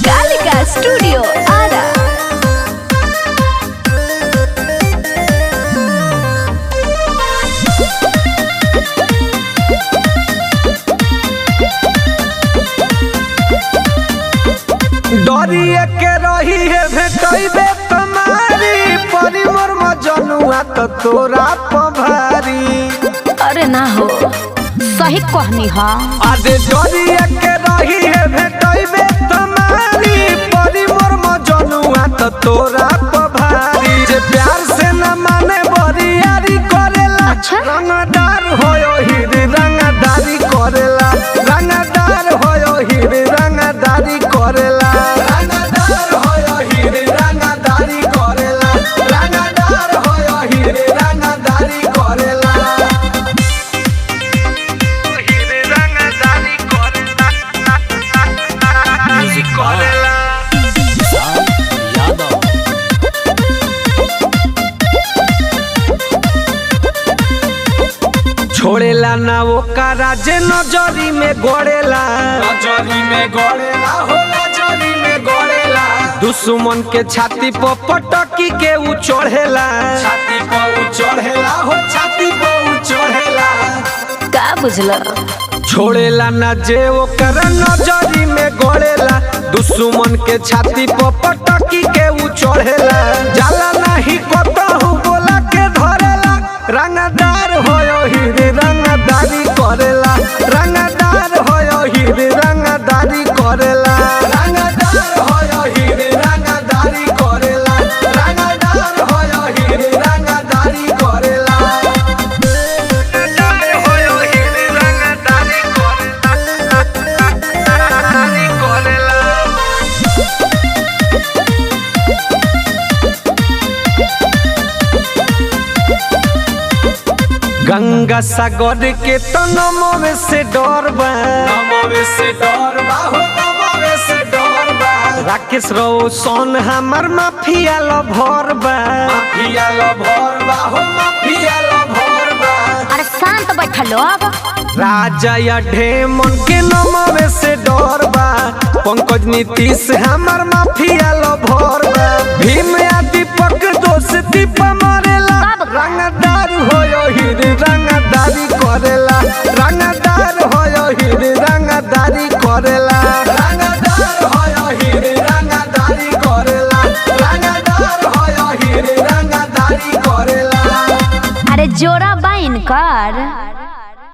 Kalika studio Ara. डरिए के रही है भेटैबे तुम्हारी परी मोर मजनुआ तो तोरा पभारी। अरे ना हो सही कहनी हा। आदे डरिए के रही है भेटैबे तुम्हारी परी मोर मजनुआ तो तोरा पभारी। जे प्यार से न माने बरियारी करेला। अच्छा? रंगदार होयो हिरी रंगदारी करेला। रंगदार होयो हिरी रंगदारी करेला। रंगदार होयो हिरी रंगदारी करेला। रंगदार होयो हिरी रंगदारी करेला। हिरी रंगदारी करेला। छोड़ेला ना वो कारा जे नजरी में गड़ेला। नजरी में गड़ेला हो नजरी में गड़ेला। दुश्मन के छाती पर पटकी के उ चढ़ेला। छाती पर उ चढ़ेला हो छाती पर उ चढ़ेला। का बुझला? छोड़ेला ना जे ओकर नजरी में गड़ेला। दुश्मन के छाती पर पटकी के उ चढ़ेला। जाला नाही कतहु बोला के धरेला। रंगदार होयो हिरी रंगदारी करेला। रंगदार होयो हिरी रंगदारी करेला। रंगदार होयो हिरी रंगदारी करेला। रंगदार होयो हिरी रंगदारी करेला। रंगदार होयो हिरी रंगदारी करेला। गंगा सागर के तो नमोवे से डर बा। नमोवे से डर बा हो नमोवे से डर बा। राकेश रोशन हमर माफिया लो भर बा। माफिया लो भर बा हो माफिया लो भर बा। अरे शांत बैठलो अब। राजा या ढेमन के नमोवे से डर बा। पंकज नीतीश हमर माफिया लो भर बा। भीम या दीपक दोस्ती पर मरेला। रंगदार होयो हिरी रंगदारी करेला। रंगदार होयो हिरी रंगदारी करेला। रंगदार होयो हिरी रंगदारी करेला। रंगदार होयो हिरी रंगदारी करेला। अरे जोड़ा बाइन कर।